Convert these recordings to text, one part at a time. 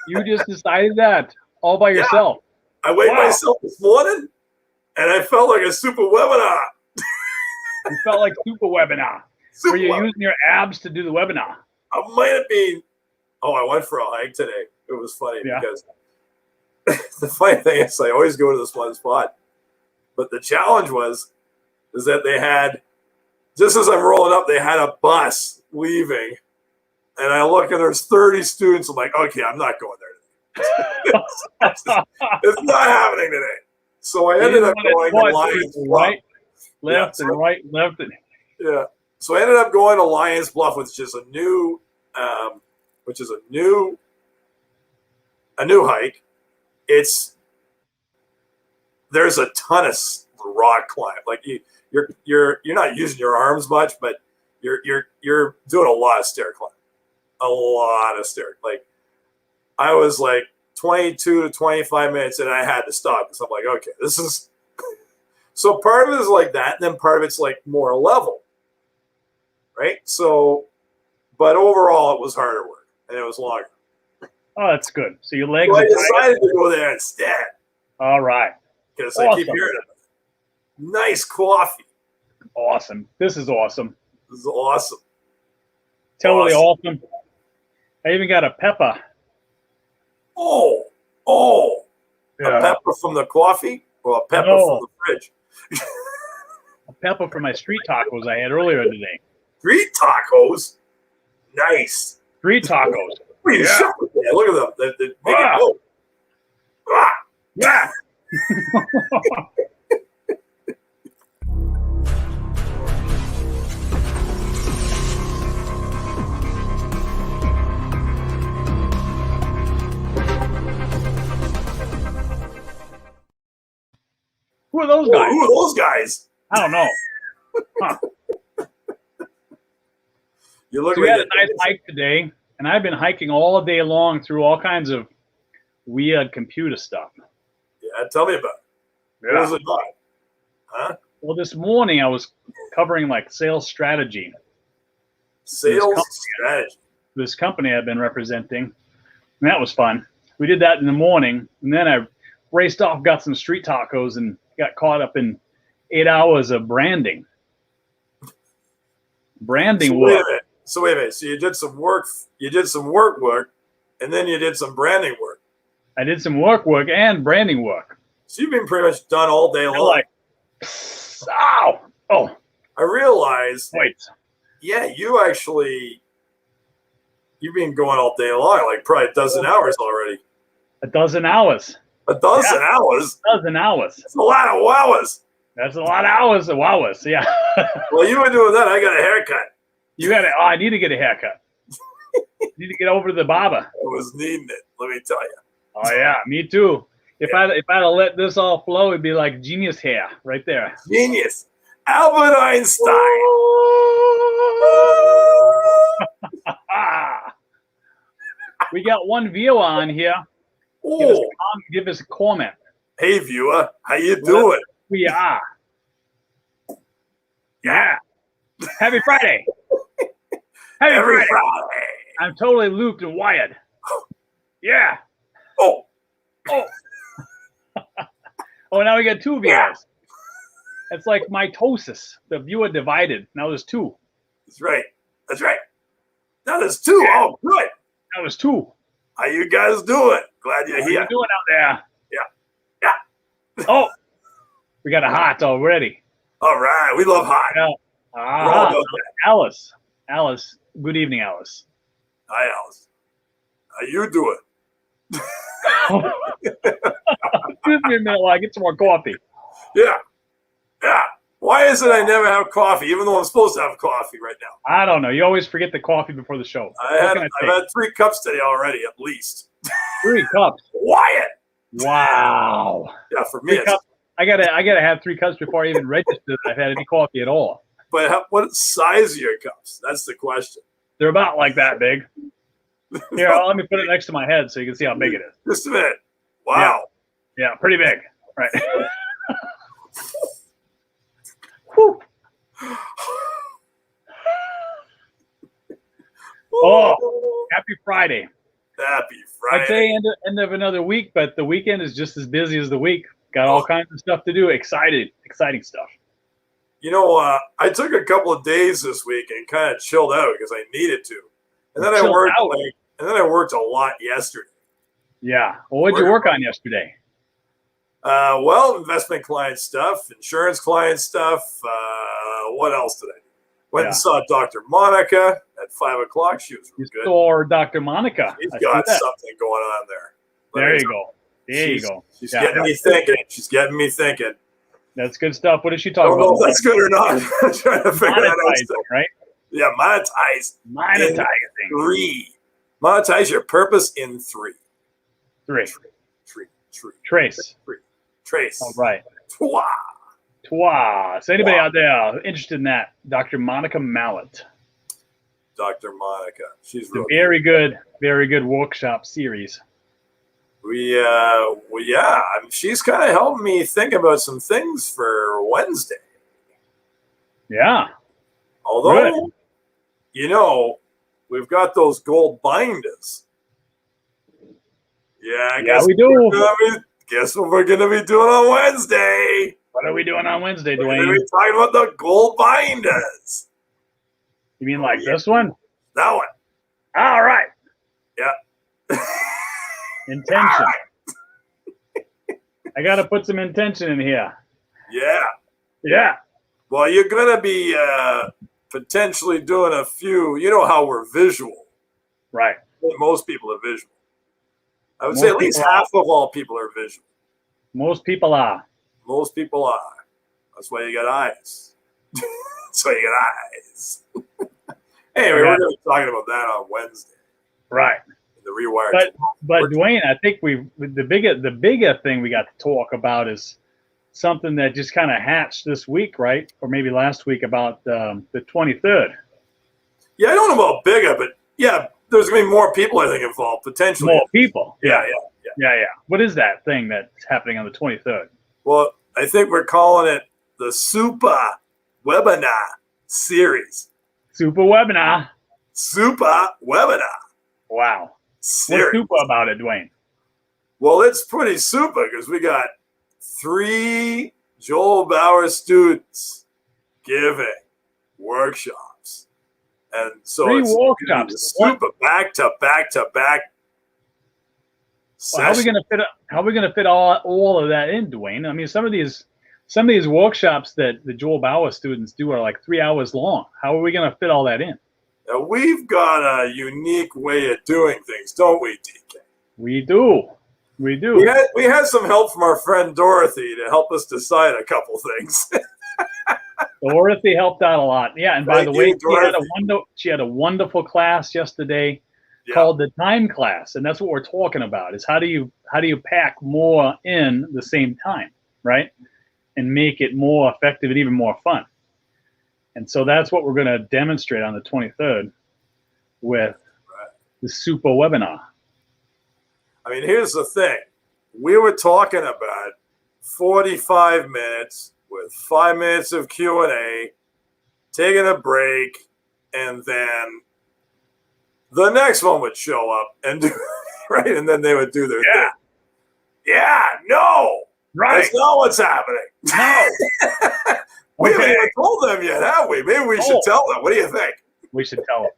You just decided that all by yourself. I weighed myself this morning, and I felt like a super webinar. You felt like super webinar. Were you using your abs to do the webinar? I might have been. Oh, I went for a hike today. It was funny because the funny thing is I always go to this one spot. But the challenge is that they had, just as I'm rolling up, they had a bus leaving. And I look and there's 30 students. I'm like, okay, I'm not going there today. It's not happening today. So I ended up going to Lions Bluff. Right, left and right, left and So I ended up going to Lions Bluff, which is a new hike. There's a ton of rock climb. Like you're not using your arms much, but you're doing a lot of stair climb. A lot of stair. Like I was like 22 to 25 minutes and I had to stop because I'm like, okay, this is so part of it is like that, and then part of it's like more level. Right? So but overall it was harder work and it was longer. Oh, that's good. So your legs I decided to go there instead. All right. Because I keep hearing it. Nice coffee. Awesome. This is awesome. This is awesome. Totally awesome. I even got a pepper. Oh. Yeah. A pepper from the coffee or a pepper from the fridge? A pepper from my street tacos I had earlier today. Street tacos? Nice. Street tacos. Yeah. Look at them. They make it go. Yeah. Who are those guys? Who are those guys? I don't know. Huh. You look so we had a nice hike today, and I've been hiking all day long through all kinds of weird computer stuff. Yeah, tell me about it. Yeah. What was it about? Huh? Well, this morning I was covering like sales strategy. Sales strategy. This company I've been representing, and that was fun. We did that in the morning, and then I raced off, got some street tacos, and got caught up in 8 hours of branding. Branding work. So wait a minute. So you did some work. You did some work, and then you did some branding work. I did some work and branding work. So you've been pretty much done all day long. Like, ow! Oh, I realize. Wait. Yeah, you've been going all day long, like probably a dozen hours already. A dozen hours. A dozen hours? A dozen hours. That's a lot of hours. That's a lot of hours of hours, yeah. Well, you were doing that. I got a haircut. I need to get a haircut. Need to get over to the barber. I was needing it, let me tell you. Oh, yeah, me too. If I'd have let this all flow, it'd be like genius hair right there. Genius. Albert Einstein. We got one viewer on here. Give us a comment. Hey, viewer. How you doing? We are. Yeah. Happy Friday. Happy Friday. I'm totally looped and wired. Yeah. Oh. Oh, now we got two viewers. It's like mitosis. The viewer divided. Now there's two. That's right. Now there's two. Yeah. Oh, good. Now there's two. How you guys doing? Glad you're here. How you doing out there? Yeah. Oh, we got a hot already. All right. We love hot. Yeah. Alice. Good evening, Alice. Hi, Alice. How you doing? Excuse me a minute while I get some more coffee. Yeah. Why is it I never have coffee, even though I'm supposed to have coffee right now? I don't know. You always forget the coffee before the show. I've had 3 cups today already, at least. 3 cups. Wyatt. Wow. Yeah, for me, I gotta have 3 cups before I even register that I've had any coffee at all. But what size are your cups? That's the question. They're about like that big. Here, let me put it next to my head so you can see how big it is. Just a minute. Wow. Yeah, pretty big. Right. Whew. Oh, happy Friday. Happy Friday. I'd say end of another week, but the weekend is just as busy as the week. Got all kinds of stuff to do. Exciting stuff. You know, I took a couple of days this week and kind of chilled out because I needed to, and then I worked a lot yesterday. Yeah. Well, what'd you work on yesterday? Well, investment client stuff, insurance client stuff. What else did I do? Went and saw Dr. Monica at 5 o'clock. She was really good. Saw Dr. Monica. She's got something going on there. There you go. She's getting me thinking. She's getting me thinking. That's good stuff. What did she talk about? I don't know if that's good or not. I'm trying to figure that out. Right? Yeah, monetize. Monetizing. Three. Monetize your purpose in three. Trace. All right. Twa. So anybody out there interested in that? Dr. Monica Mallet. Dr. Monica. She's really very good workshop series. Yeah. She's kind of helping me think about some things for Wednesday. Yeah. Although, we've got those gold binders. Yeah, I guess we do. Guess what we're going to be doing on Wednesday? What are we doing on Wednesday, Duane? We're going to be talking about the gold binders. You mean like this one? That one. All right. Yeah. Intention. I got to put some intention in here. Yeah. Well, you're going to be potentially doing a few. You know how we're visual. Right. Most people are visual. I would say at least half of all people are visual. Most people are. That's why you got eyes. Anyway, we're going to be talking about that on Wednesday. Right. The Rewired. But Duane, I think the bigger thing we got to talk about is something that just kind of hatched this week, right? Or maybe last week about the 23rd. Yeah, I don't know about bigger, but yeah, there's going to be more people, I think, involved, potentially. More people. Yeah. What is that thing that's happening on the 23rd? Well, I think we're calling it the Super Webinar Series. Super Webinar. Wow. Series. What's super about it, Duane? Well, it's pretty super because we got 3 Joel Bauer students giving workshops. And so 3 it's workshops. Super back to back. Well, how are we gonna fit all of that in, Duane? I mean, some of these workshops that the Joel Bauer students do are like 3 hours long. How are we gonna fit all that in? Now, we've got a unique way of doing things, don't we, DK? We do. We had some help from our friend Dorothy to help us decide a couple things. Dorothy helped out a lot. Yeah, and by the way, she had a wonderful class yesterday called the time class, and that's what we're talking about. Is how do you pack more in the same time, right? And make it more effective and even more fun. And so that's what we're going to demonstrate on the 23rd with the Super Webinar. I mean, here's the thing. We were talking about 45 minutes with 5 minutes of Q&A, taking a break, and then the next one would show up and do right, and then they would do their thing. Yeah, no. Right. That's not what's happening. No. We haven't even told them yet, have we? Maybe we should tell them. What do you think? We should tell them.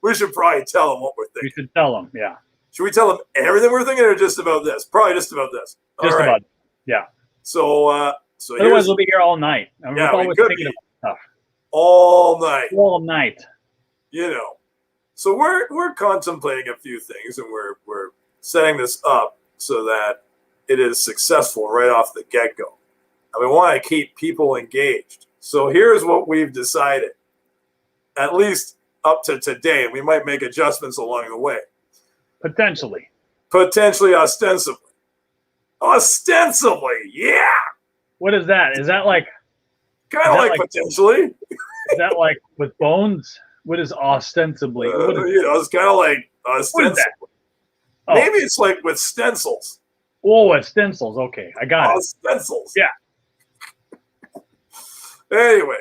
We should probably tell them what we're thinking. We should tell them, yeah. Should we tell them everything we're thinking or just about this? Probably just about this. About, yeah. So otherwise we'll be here all night. I mean, we could be about stuff. All night. All night. So we're contemplating a few things, and we're setting this up so that it is successful right off the get-go. And we want to keep people engaged. So here's what we've decided, at least up to today. We might make adjustments along the way. Potentially, ostensibly, yeah. What is that? Is that like kind of like potentially? Is that like with bones? What is ostensibly? It's kind of like ostensibly. Oh. Maybe it's like with stencils. Oh, with stencils. Okay, I got it. Stencils. Yeah. Anyway,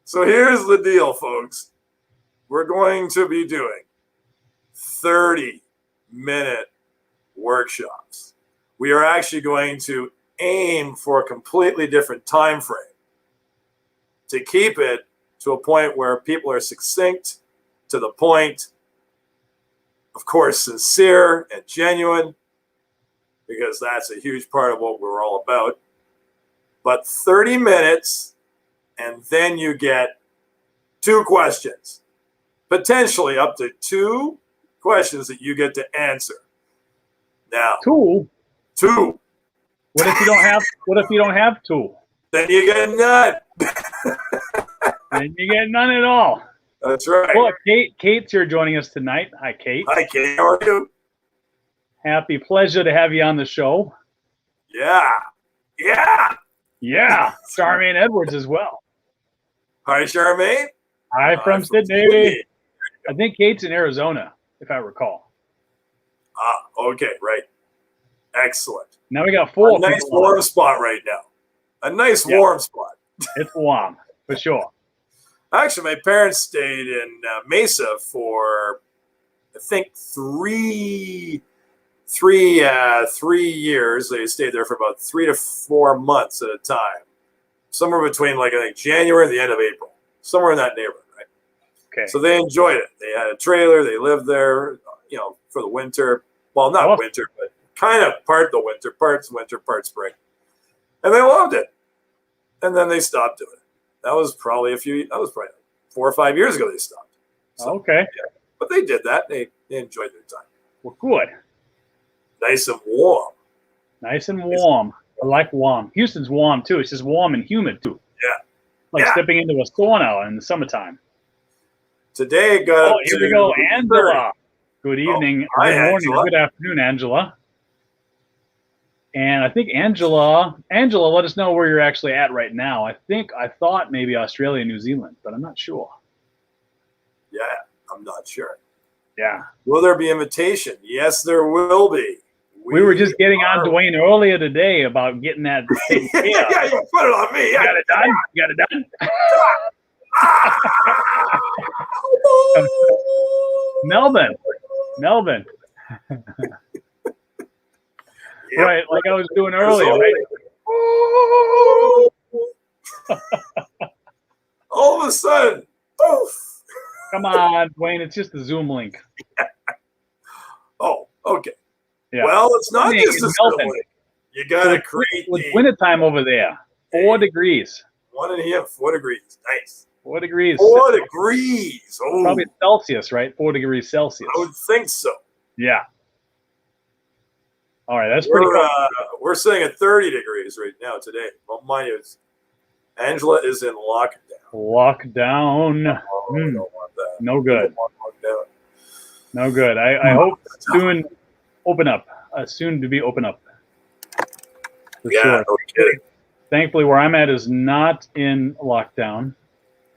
so here's the deal, folks. We're going to be doing 30 30-minute workshops. We are actually going to aim for a completely different time frame to keep it to a point where people are succinct, to the point, of course, sincere and genuine, because that's a huge part of what we're all about. But 30 minutes, and then you get 2 questions, potentially up to 2 questions that you get to answer. Now, 2. What if you don't have? What if you don't have 2? Then you get none. Then you get none at all. That's right. Well, Kate's here joining us tonight. Hi, Kate. Hi, Kate. How are you? Happy pleasure to have you on the show. Yeah. Charmaine Edwards as well. Hi, Charmaine. Hi, from Sydney. I think Kate's in Arizona, if I recall. Okay, right. Excellent. Now we got 4. A nice warm spot right now. A nice warm spot. It's warm, for sure. Actually, my parents stayed in Mesa for, I think, 3 years. They stayed there for about 3 to 4 months at a time. Somewhere between, like, I think, January and the end of April. Somewhere in that neighborhood, right? Okay. So they enjoyed it. They had a trailer. They lived there, for the winter. Well, not winter, but kind of part the winter, parts winter, part spring. And they loved it. And then they stopped doing it. That was probably 4 or 5 years ago they stopped. So, okay. Yeah. But they did that. They enjoyed their time. Well, good. Nice and warm. Nice and warm. I like warm. Houston's warm, too. It's just warm and humid, too. Yeah. Like stepping into a sauna in the summertime. Today it got up here we go. Angela. Good evening. Hi, good morning. Angela. Good afternoon, Angela. And I think Angela, let us know where you're actually at right now. I thought maybe Australia, New Zealand, but I'm not sure. Yeah, I'm not sure. Yeah. Will there be invitation? Yes, there will be. We were just getting on Duane earlier today about getting that taken care of. Yeah, you put it on me. You got it done? You got it done? Melbourne. Yep. Right, like I was doing earlier, right? All of a sudden, poof. Come on, Duane, it's just a Zoom link. Oh, okay. Yeah. Well, it's not just a Zoom link. You got to create It's wintertime over there. 4 degrees. 1 and a half, 4 degrees. Nice. 4 degrees. 4 degrees. Oh. Probably Celsius, right? 4 degrees Celsius. I would think so. Yeah. All right, that's pretty cool. We're sitting at 30 degrees right now today. Well, mind you, Angela is in lockdown. Lockdown. Oh, I don't want that. No good. Lockdown. No good. I hope soon open up. Soon to be open up. For sure. No kidding. Thankfully, where I'm at is not in lockdown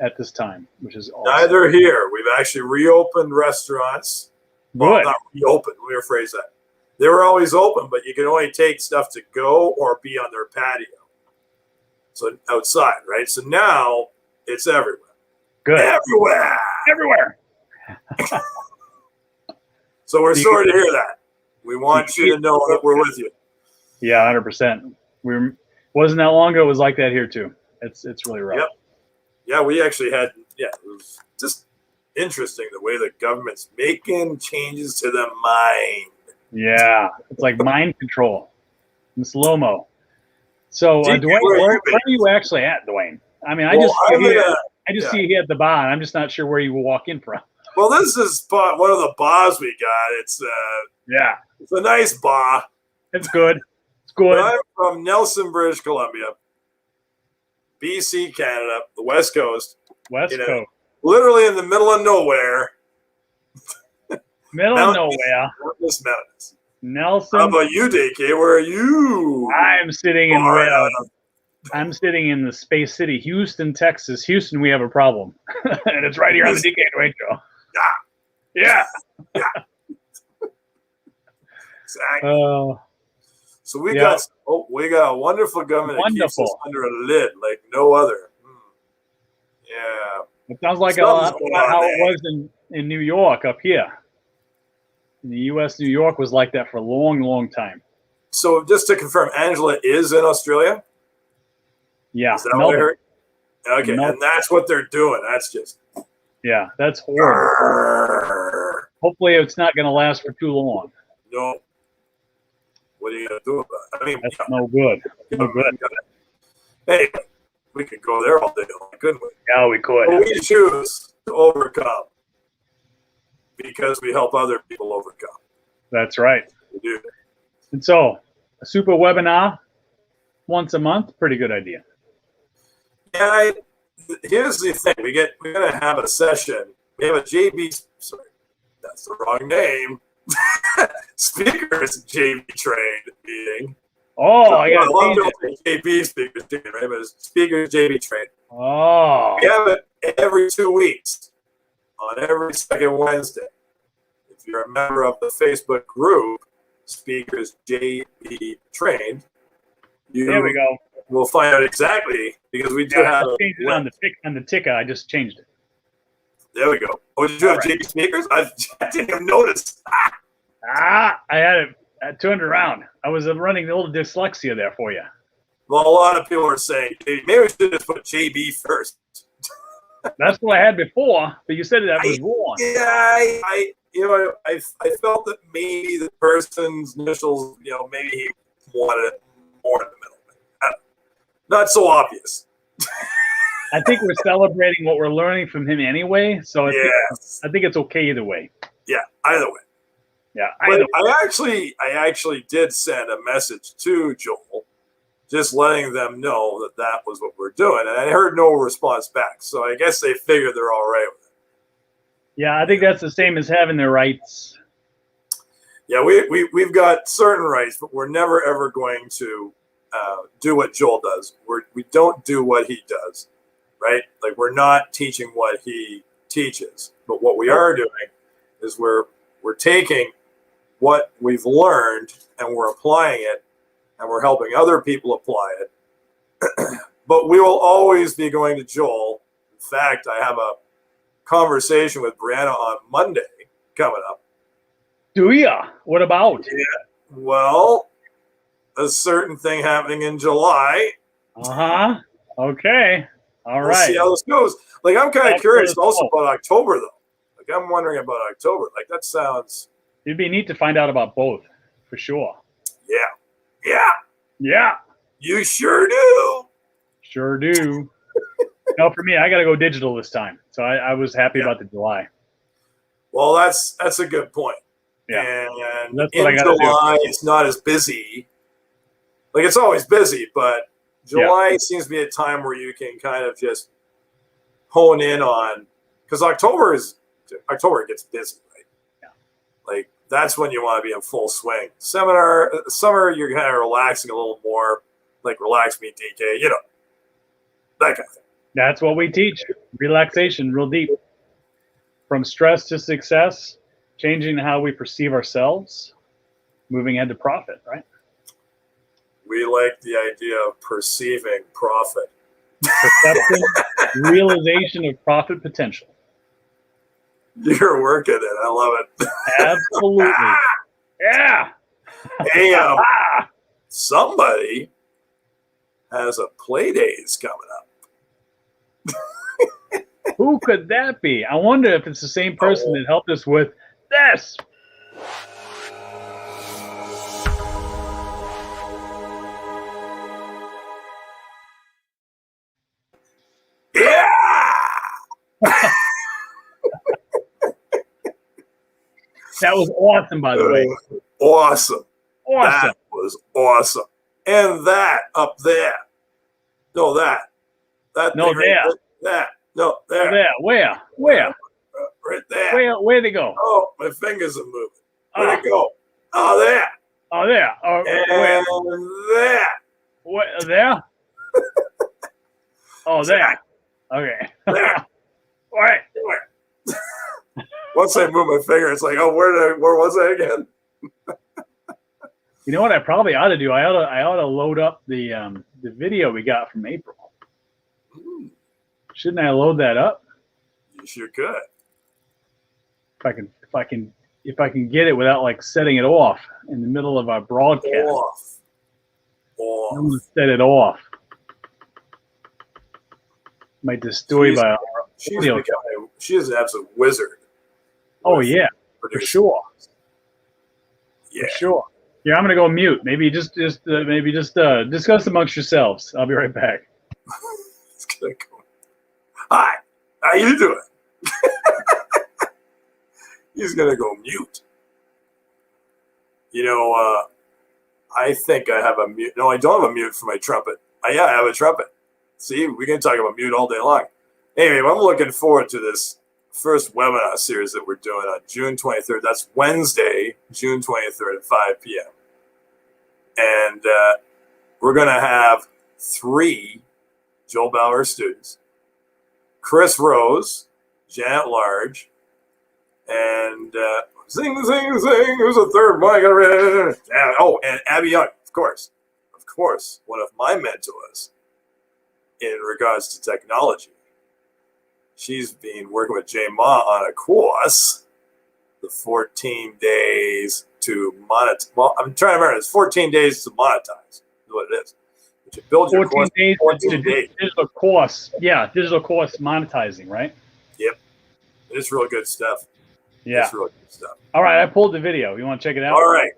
at this time, which is awesome. Neither here. We've actually reopened restaurants. Well, not reopened. Let me rephrase that. They were always open, but you can only take stuff to go or be on their patio. So outside, right? So now it's everywhere. Good. Everywhere. So we're sorry to hear that. We want you to know that we're with you. Yeah, 100%. Wasn't that long ago. It was like that here too. It's really rough. Yep. Yeah, we actually had. Yeah, it was just interesting the way the government's making changes to the mind. Yeah, it's like mind control in slow-mo. So, Duane, where are you actually at, Duane? I mean, I just see you here at the bar, and I'm just not sure where you will walk in from. Well, this is one of the bars we got. It's it's a nice bar. It's good. It's good. I'm from Nelson, British Columbia, BC, Canada, the West Coast. West Coast. Literally in the middle of nowhere. Middle of nowhere. Mountains. Nelson. How about you, DK? Where are you? I'm sitting in the Space City, Houston, Texas. Houston, we have a problem. And it's right here on the DK Duane Show. Yeah. Exactly. So we got a wonderful government that keeps us under a lid like no other. Yeah. It sounds like a lot how it was in New York up here. In the U.S., New York was like that for a long, long time. So just to confirm, Angela is in Australia? Yeah. Is that what I heard? Okay, Melbourne. and that's what they're doing. That's just... Yeah, that's horrible. Grrr. Hopefully it's not going to last for too long. No. What are you going to do about it? I mean, that's no good. No good. Hey, we could go there all day long, couldn't we? Yeah, we could. But we choose to overcome because we help other people overcome. That's right. We do. And so, a super webinar once a month, pretty good idea. Yeah, here's the thing. We're going to have a session. We have a JB, sorry, that's the wrong name. Speakers JB trained meeting. Oh, I got JB speakers trained, right? But it's speakers JB trained. Oh. We have it every 2 weeks on every second Wednesday. If you're a member of the Facebook group, Speakers JB Trained, there we go. We'll find out exactly because we do have it on the ticker. I just changed it. There we go. Oh, did you have JB Speakers? I didn't even notice. I had it turned around. I was running a little dyslexia there for you. Well, a lot of people are saying maybe we should just put JB first. That's what I had before, but you said that was wrong. Yeah, I felt that maybe the person's initials, maybe he wanted it more in the middle. Not so obvious. I think we're celebrating what we're learning from him anyway, so I think it's okay either way. Yeah, either way. Yeah, but I actually did send a message to Joel, just letting them know that was what we're doing, and I heard no response back. So I guess they figured they're all right with it. Yeah, I think that's the same as having their rights. Yeah, we've got certain rights, but we're never ever going to do what Joel does. We don't do what he does, right? Like we're not teaching what he teaches, but what we are doing is we're taking what we've learned and we're applying it, and we're helping other people apply it. But we will always be going to Joel. In fact, I have a conversation with Brianna on Monday coming up. Do ya? What about? Yeah. Well, a certain thing happening in July. Uh-huh. Okay. All right. We'll see how this goes. Like, I'm kind of curious also about October, though. Like, I'm wondering about October. Like, that sounds... It'd be neat to find out about both, for sure. Yeah. Yeah. Yeah. You sure do. Sure do. No, for me, I got to go digital this time. So I was happy about the July. Well, that's a good point. Yeah. And that's what in July, it's not as busy. Like, it's always busy, but July seems to be a time where you can kind of just hone in on, because October gets busy, right? Yeah. Like, that's when you want to be in full swing. Summer, you're kind of relaxing a little more, like Relax Me, DK, that kind of thing. That's what we teach. Relaxation, real deep. From stress to success, changing how we perceive ourselves, moving ahead to profit, right? We like the idea of perceiving profit. Perception, realization of profit potential. You're working it. I love it. Absolutely. Yeah. Hey, somebody has a play days coming up. Who could that be? I wonder if it's the same person that helped us with this. Yeah. That was awesome, by the way. Awesome. Awesome. That was awesome. And that up there. No, that. No, there. That. No, there. There. Where? Right there. Where'd they go? Oh, my fingers are moving. Where'd they go? Oh, there. Oh, there. Oh, and there. Where? There? Oh, there. Okay. There. Right. Once I move my finger, it's like, oh, where was I again? You know what I probably ought to do? I ought to load up the video we got from April. Shouldn't I load that up? You sure could. If I can if I can get it without like setting it off in the middle of our broadcast. I'm gonna set it off. Might destroy my audio. She is an absolute wizard. Oh yeah, for sure. Yeah, for sure. Yeah, I'm gonna go mute. Maybe just discuss amongst yourselves. I'll be right back. It's gonna go. Hi, how you doing? He's gonna go mute. You know, I think I have a mute. No, I don't have a mute for my trumpet. Yeah, I have a trumpet. See, we can talk about mute all day long. Anyway, I'm looking forward to this first webinar series that we're doing on June 23rd. That's Wednesday, June 23rd at 5 p.m. And we're going to have 3 Joel Bauer students, Chris Rose, Janet Large, and sing, who's a third one? Oh, and Abby Young, of course, one of my mentors in regards to technology. She's been working with Jay Ma on a course, the 14 days to monetize. Well, I'm trying to remember. It's 14 days to monetize is what it is. But you build your 14 course. days. 14 days. Digital course. Yeah, digital course monetizing, right? Yep. It's real good stuff. Yeah. It's real good stuff. All right, I pulled the video. You want to check it out? All right.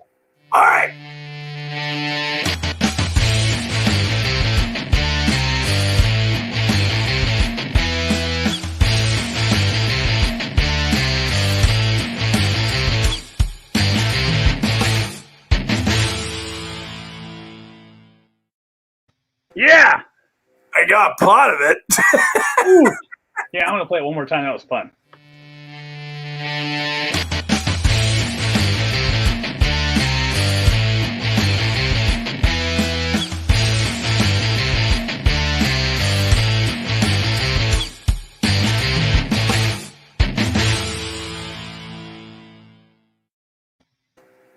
Yeah. I got part of it. Yeah, I'm going to play it one more time. That was fun.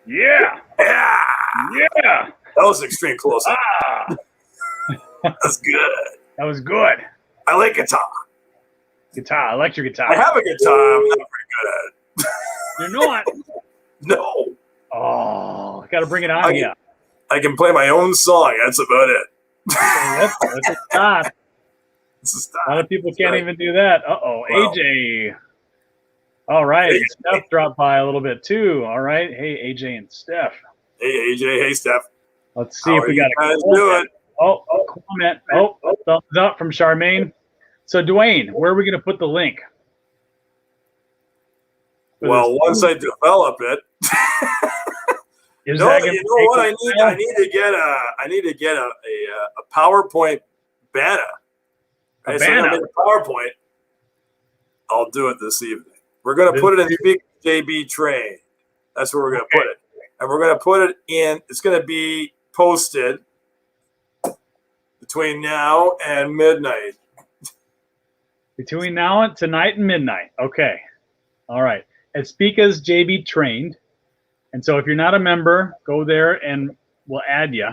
Yeah. Yeah. That was extreme close up. That's good. That was good. I like guitar. Electric guitar. I have a guitar. I'm not very good at it. You're not? No. Oh, got to bring it on here. I can play my own song. That's about it. That's a start. A lot of people can't even do that. Uh-oh, well, AJ. All right, Steph dropped by a little bit too. All right, hey AJ and Steph. Hey AJ, hey Steph. Let's see if we got a comment. Comment. Thumbs up from Charmaine. So Duane, where are we going to put the link? Well, once I develop it. You know what I need? I need to get a PowerPoint banner. A banner. So I'm in a PowerPoint. I'll do it this evening. We're going to put it in Speak JB Train. That's where we're going to put it. And we're going to put it in. It's going to be posted between now and midnight. Between now and tonight and midnight. Okay. All right. At Speakers JB Trained. And so if you're not a member, go there and we'll add you.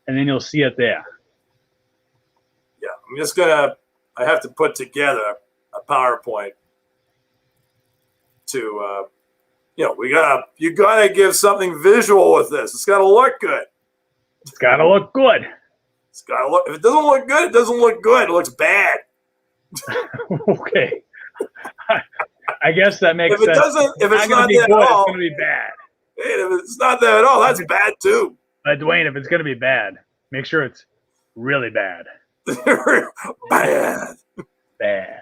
And then you'll see it there. Yeah. I'm just going to, I have to put together a PowerPoint to, you gotta give something visual with this. It's gotta look good. It's gotta look good. It's gotta look. If it doesn't look good, it doesn't look good. It looks bad. Okay. I guess that makes sense. If it's not there at all, it's gonna be bad. Hey, if it's not there at all, that's bad too. But Duane, if it's gonna be bad, make sure it's really bad. Bad. Bad.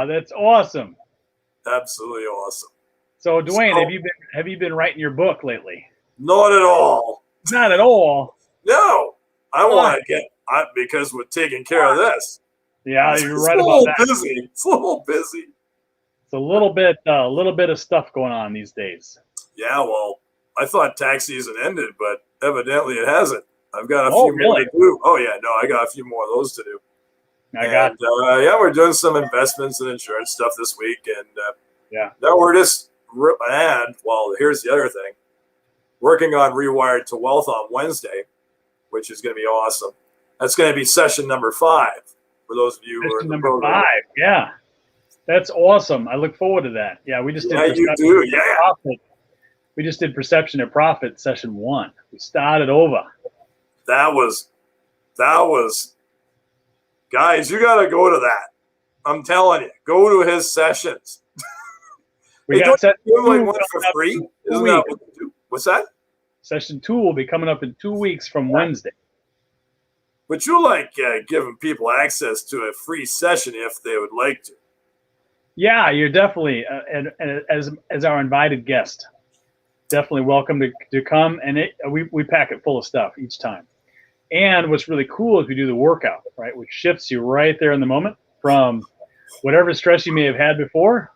That's awesome. Absolutely awesome. So Duane, have you been writing your book lately? Not at all. Not at all. No. I want to get because we're taking care of this. Yeah, you're right about that. It's a little busy. It's a little bit of stuff going on these days. Yeah, well, I thought tax season ended, but evidently it hasn't. I've got a few more to do. Oh yeah, no, I got a few more of those to do. We're doing some investments and insurance stuff this week, and now we're just here's the other thing: working on Rewired to Wealth on Wednesday, which is going to be awesome. That's going to be session number 5 for those of you who are in the program. Number 5, yeah. That's awesome. I look forward to that. Yeah, we just did you do. Yeah. profit. We just did Perception and Profit session 1. We started over. That was, guys, you got to go to that. I'm telling you, go to his sessions. We got don't you give like one for free? Isn't that what you do? What's that? Session 2 will be coming up in 2 weeks from Wednesday. But you like giving people access to a free session if they would like to. Yeah, you're definitely, as our invited guest, definitely welcome to come. And we pack it full of stuff each time. And what's really cool is we do the workout, right, which shifts you right there in the moment from whatever stress you may have had before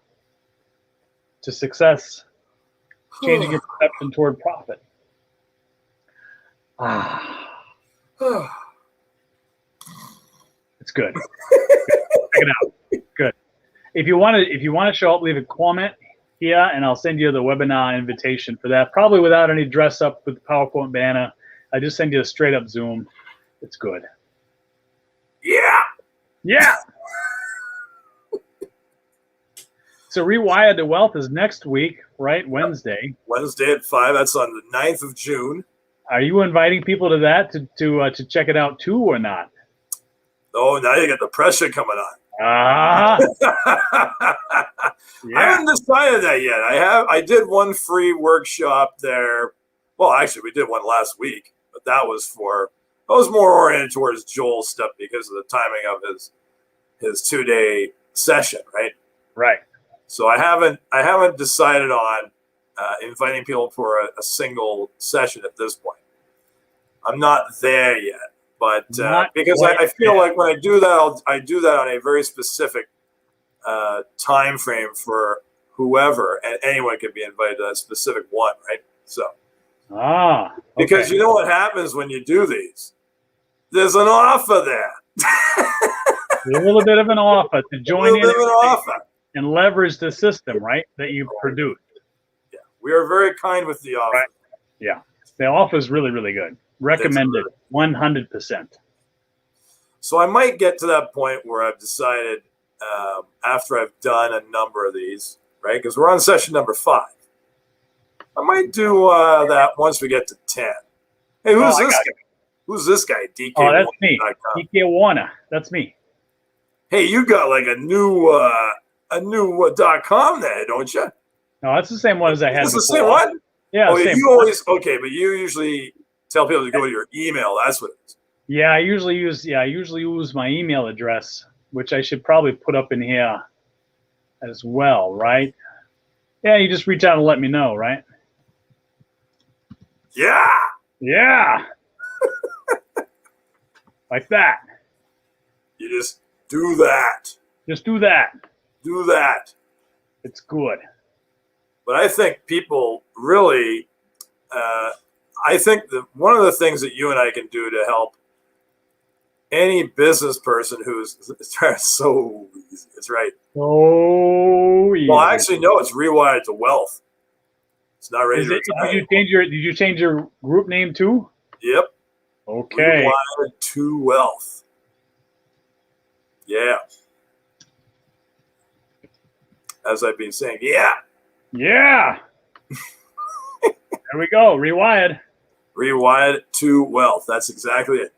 to success, changing your perception toward profit. It's good. Check it out. Good. If you want to show up, leave a comment here, and I'll send you the webinar invitation for that. Probably without any dress up with the PowerPoint banner. I just send you a straight up Zoom. It's good. Yeah. Yeah. So Rewired to Wealth is next week, right? Wednesday. Wednesday at 5. That's on the 9th of June. Are you inviting people to that to check it out too, or not? Oh, now you got the pressure coming on. Yeah. I haven't decided that yet. I did one free workshop there. Well, actually, we did one last week, but that was more oriented towards Joel's stuff because of the timing of his 2-day session, right? Right. So I haven't decided on inviting people for a single session at this point. I'm not there yet, but because I feel like when I do that, I do that on a very specific time frame for whoever, and anyone can be invited to that specific one, right? So, okay. Because you know what happens when you do these? There's an offer there. A little bit of an offer to join in offer. And leverage the system, right, that you produced. Yeah, we are very kind with the offer. Right. Yeah, the offer is really, really good. Recommended, 100%. So I might get to that point where I've decided after I've done a number of these, right, because we're on session number 5. I might do that once we get to 10. Hey, who's this guy? Who's this guy? DK. Oh, that's me. DK Duane. That's me. Hey, you got like a new .com there, don't you? No, that's the same one as I had. It's the same one? Yeah. Oh, you always but you usually tell people to go to your email. That's what it is. Yeah, I usually use my email address, which I should probably put up in here as well, right? Yeah, you just reach out and let me know, right? Yeah. Yeah. Like that. You just do that. Just do that. Do that. It's good. But I think people really, I think that one of the things that you and I can do to help any business person who's so easy. It's right. So easy. Well, actually, no, it's Rewired to Wealth. It's not ready to retire. Did you change your group name too? Yep. Okay. Rewired to Wealth. Yeah. As I've been saying, yeah. Yeah. There we go. Rewired. Rewired to Wealth. That's exactly it.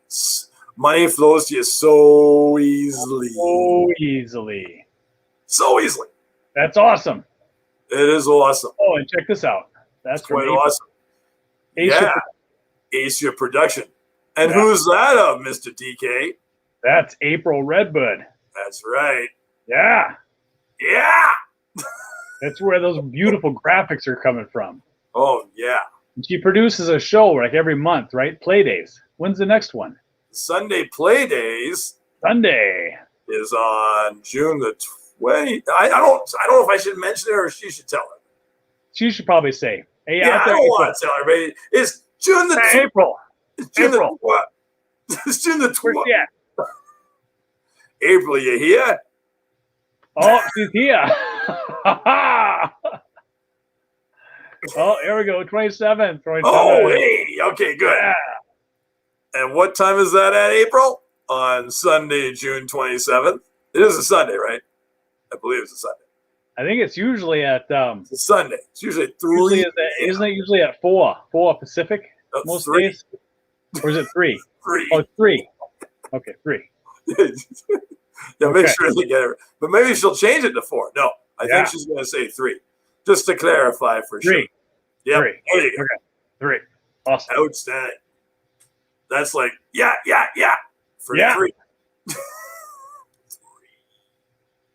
Money flows to you so easily. So easily. So easily. That's awesome. It is awesome. Oh, and check this out. That's quite awesome. Asia Asia Production. And who's that of, Mr. DK? That's April Redbud. That's right. Yeah. Yeah. That's where those beautiful graphics are coming from. Oh, yeah. And she produces a show like every month, right? Play Days. When's the next one? Sunday Play Days. Sunday is on June the 20th. I don't know if I should mention it or she should tell her. She should probably say. Hey, yeah, I don't want to tell her, but it's June the April. It's June April. the what? It's June the 12th. Yeah. April, you here? Oh, she's here. Oh, here we go. 27th. Oh, hey. Okay, good. Yeah. And what time is that at, April? On Sunday, June 27th. It is a Sunday, right? I believe it's a Sunday. I think it's usually at It's a Sunday. It's usually at 3. Isn't it usually at 4 Pacific most 3. days? Or is it 3? 3. Oh, 3. Okay, 3. Yeah, make sure they get it. But maybe she'll change it to 4. No, I think she's going to say 3. Just to clarify for 3. sure. Yeah. 3. There you go. Okay. 3. Awesome. Outstanding. That's like, yeah. For 3.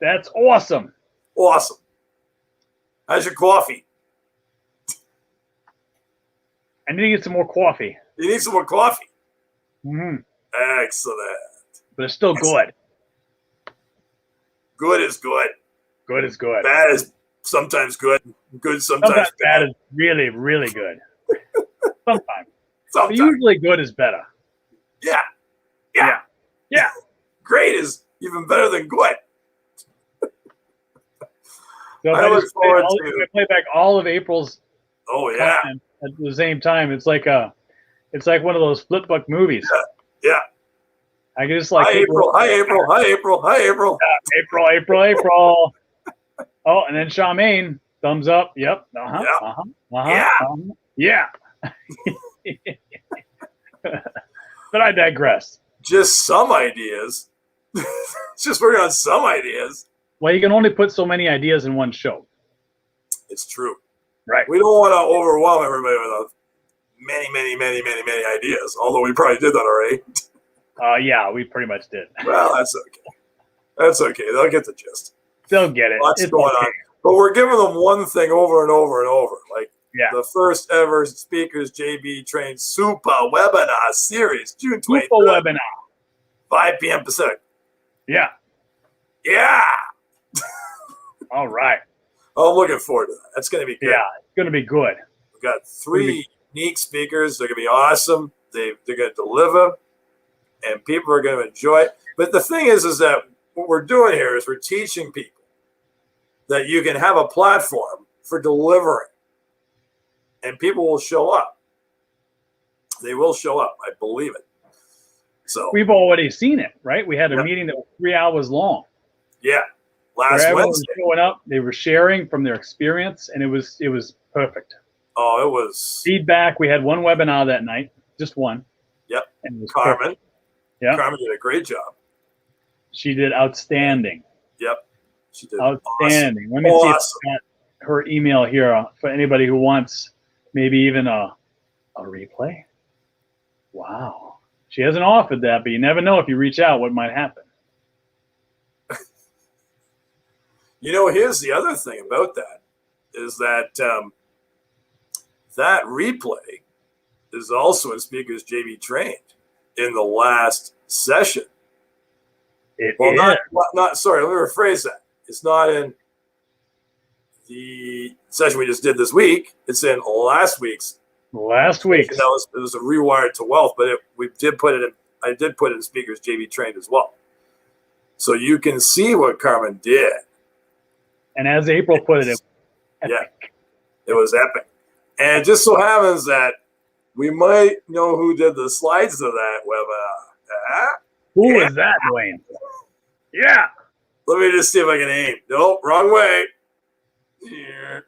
That's awesome. Awesome. How's your coffee? I need to get some more coffee. You need some more coffee? Mm-hmm. Excellent. But it's still good. Good is good. Good is good. Bad is sometimes good. Good sometimes bad is really, really good. Sometimes. But usually good is better. Yeah. Great is even better than good. So I look forward to. I play back all of April's. Oh yeah. At the same time, it's like one of those flip book movies. Yeah. I can just like. Hi April. Hi April. Hi April. Hi April. Yeah, April. Oh, and then Charmaine, thumbs up. Yep. Yeah. But I digress. Just some ideas. Just working on some ideas. Well, you can only put so many ideas in one show. It's true. Right. We don't want to overwhelm everybody with many ideas, although we probably did that already. Yeah, we pretty much did. Well, that's okay. That's okay. They'll get the gist. They'll get it. Lots going on. But we're giving them one thing over and over and over. Like the first ever Speakers JB Train Super Webinar Series, June 23rd. Super Webinar. 5 p.m. Pacific. Yeah. All right. Oh, I'm looking forward to that. That's going to be good. Yeah, it's going to be good. We've got 3 unique speakers. They're going to be awesome. They're going to deliver, and people are going to enjoy it. But the thing is that what we're doing here is we're teaching people that you can have a platform for delivering, and people will show up. They will show up. I believe it. So we've already seen it, right? We had a meeting that was 3 hours long. Yeah, last Wednesday. Was showing up, they were sharing from their experience, and it was perfect. Oh, it was feedback. We had one webinar that night, just one. Yep. And it was Carmen. perfect. Yeah. Carmen did a great job. She did outstanding. Yep. She did outstanding. Awesome. Let me see if I got her email here for anybody who wants maybe even a replay. Wow. She hasn't offered that, but you never know if you reach out what might happen. You know, here's the other thing about that is that that replay is also in Speakers JB Trained in the last session. Not sorry, let me rephrase that. It's not in the session we just did this week. It's in last week's. It was a Rewired to Wealth, but I did put it in Speakers JB Trained as well. So you can see what Carmen did. And as April put it, it was epic. And it just so happens that we might know who did the slides to that webinar. Who was that, Duane? Yeah. Let me just see if I can aim. Nope, wrong way. Yeah.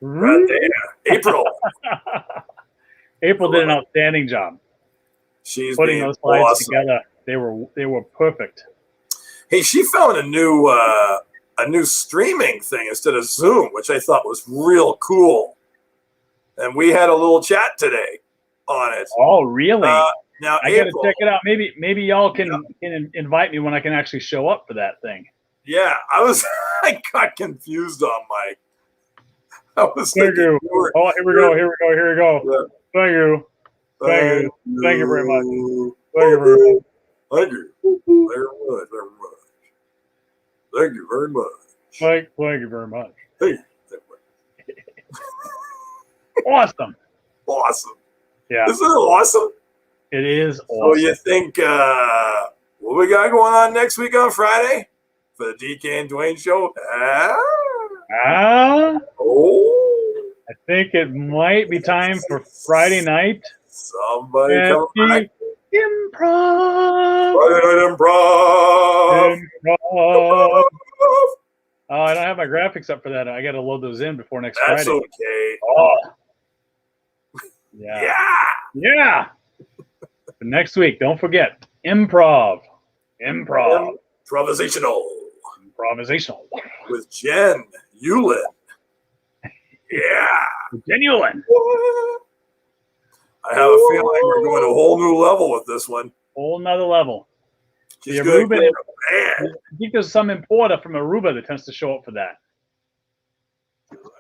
Right there. April. April did an outstanding job. She's putting those slides together. They were perfect. Hey, she found a new streaming thing instead of Zoom, which I thought was real cool. And we had a little chat today on it. Oh, really? Now I got to check it out. Maybe y'all can invite me when I can actually show up for that thing. Yeah, I got confused on my. Thank you. Oh, here we go. Yeah. Thank you very much. Thank you very much. Thank you very much. Hey. Awesome. Yeah. Isn't it awesome? It is awesome. So you think what we got going on next week on Friday for the DK and Duane Show? I think it might be time for Friday night. Somebody come back. Improv. Improv. Improv. Improv. Oh, I don't have my graphics up for that. I got to load those in before next That's Friday. okay. Oh. Yeah. Yeah. Yeah. But next week, don't forget improv. Improv. Improvisational. Improvisational. With Jen Yulin. Yeah. Genuine. I have a feeling we're going to a whole new level with this one. Whole nother level. She's going to get a band. I think there's some importer from Aruba that tends to show up for that.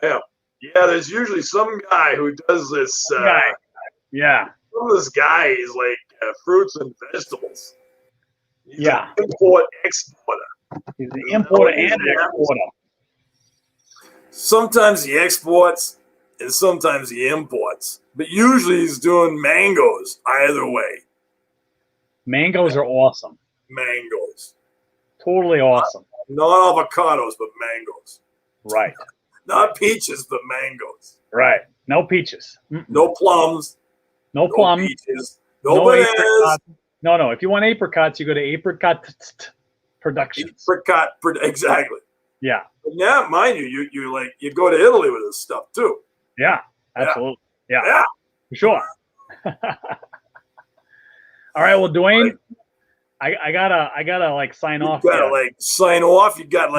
Yeah. Yeah, there's usually some guy who does this. Yeah. Some of this guy is like fruits and vegetables. He's an import-exporter. He's an importer and exporter. Sometimes he exports and sometimes he imports. But usually he's doing mangoes either way. Mangoes are awesome. Mangoes. Totally awesome. Not avocados, but mangoes. Right. Not peaches, but mangoes. Right. No peaches. No plums. No plums. Peaches. No bananas. Apricots. No. If you want apricots, you go to Apricot Productions. Exactly. Yeah. But now, mind you, you go to Italy with this stuff too. Yeah. Absolutely. Yeah. For sure. All right. Well, Duane, I gotta like sign off. You gotta sign off. You got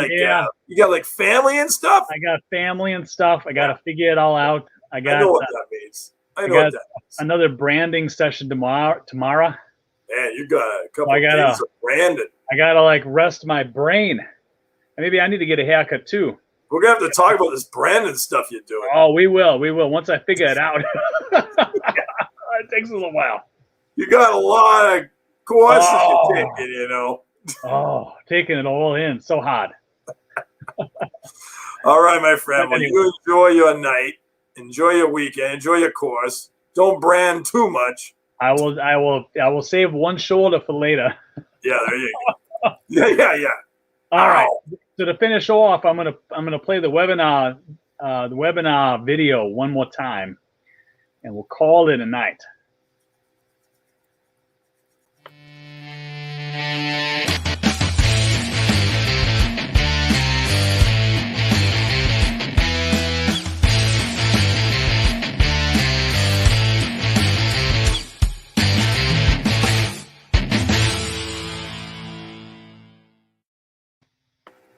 you got family and stuff. I got family and stuff. I gotta figure it all out. I know what that means. I know what that means. Another branding session tomorrow. Man, you got a couple of days of branding. I gotta rest my brain. Maybe I need to get a haircut too. We're gonna have to talk about this branding stuff you're doing. Oh, we will. Once I figure it out. It takes a little while. You got a lot of courses you're taking, Oh, taking it all in. So hard. All right, my friend. Well, you enjoy your night. Enjoy your weekend. Enjoy your course. Don't brand too much. I will save one shoulder for later. Yeah, there you go. Yeah. All right. So to finish off, I'm gonna play the webinar video one more time, and we'll call it a night.